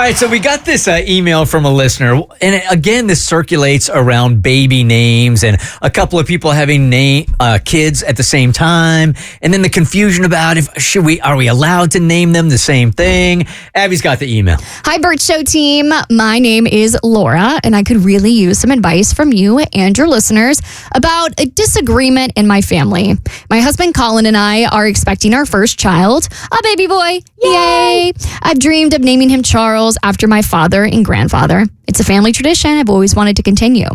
right, so we got this email from a listener, and again, this circulates around baby names and a couple of people having kids at the same time, and then the confusion about are we allowed to name them the same thing? Abby's got the email. Hi, Bert Show team. My name is Laura, and I could really use some advice from you and your listeners about a disagreement in my family. My husband Colin and I are expecting our first child, a baby boy. Yay! I've dreamed of naming him Charles after my father and grandfather. It's a family tradition I've always wanted to continue.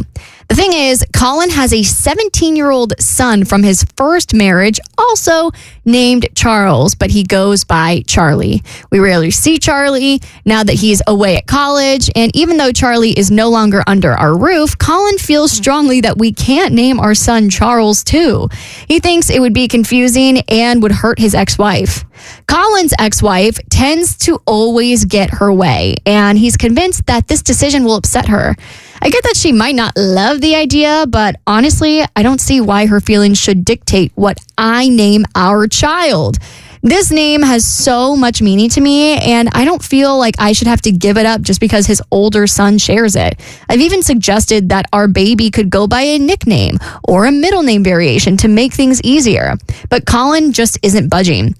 The thing is, Colin has a 17-year-old son from his first marriage, also named Charles, but he goes by Charlie. We rarely see Charlie now that he's away at college, and even though Charlie is no longer under our roof, Colin feels strongly that we can't name our son Charles too. He thinks it would be confusing and would hurt his ex-wife. Colin's ex-wife tends to always get her way, and he's convinced that this decision will upset her. I get that she might not love the idea, but honestly, I don't see why her feelings should dictate what I name our child. This name has so much meaning to me, and I don't feel like I should have to give it up just because his older son shares it. I've even suggested that our baby could go by a nickname or a middle name variation to make things easier, but Colin just isn't budging.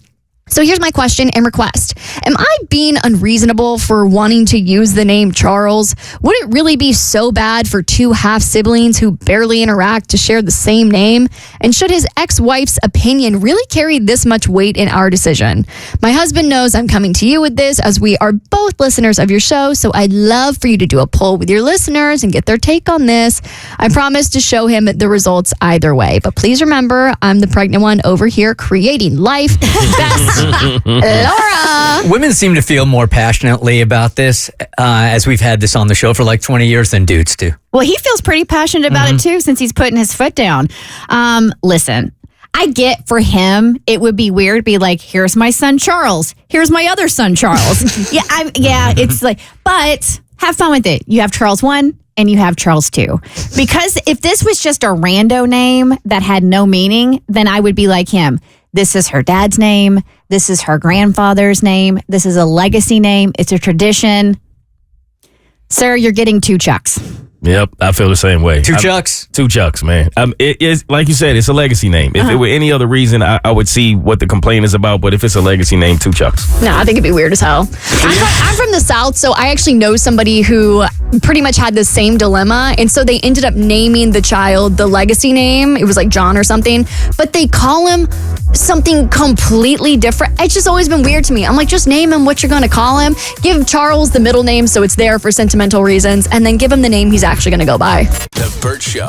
So here's my question and request. Am I being unreasonable for wanting to use the name Charles? Would it really be so bad for two half-siblings who barely interact to share the same name? And should his ex-wife's opinion really carry this much weight in our decision? My husband knows I'm coming to you with this as we are both listeners of your show, so I'd love for you to do a poll with your listeners and get their take on this. I promise to show him the results either way. But please remember, I'm the pregnant one over here creating life best. Laura. Women seem to feel more passionately about this as we've had this on the show for like 20 years than dudes do. Well, he feels pretty passionate about it too since he's putting his foot down. Listen, I get for him, it would be weird to be like, here's my son Charles. Here's my other son Charles. It's like, but have fun with it. You have Charles 1 and you have Charles 2. Because if this was just a rando name that had no meaning, then I would be like him. This is her dad's name. This is her grandfather's name. This is a legacy name. It's a tradition. Sir, you're getting 2 Chucks. Yep, I feel the same way. 2 Chucks? 2 Chucks, man. It is, like you said, it's a legacy name. If it were any other reason, I would see what the complaint is about. But if it's a legacy name, 2 Chucks. No, I think it'd be weird as hell. I'm from the South, so I actually know somebody who pretty much had the same dilemma. And so they ended up naming the child the legacy name. It was like John or something. But they call him something completely different. It's just always been weird to me. I'm like, just name him what you're going to call him. Give Charles the middle name so it's there for sentimental reasons. And then give him the name he's actually going to go by. The Bert Show.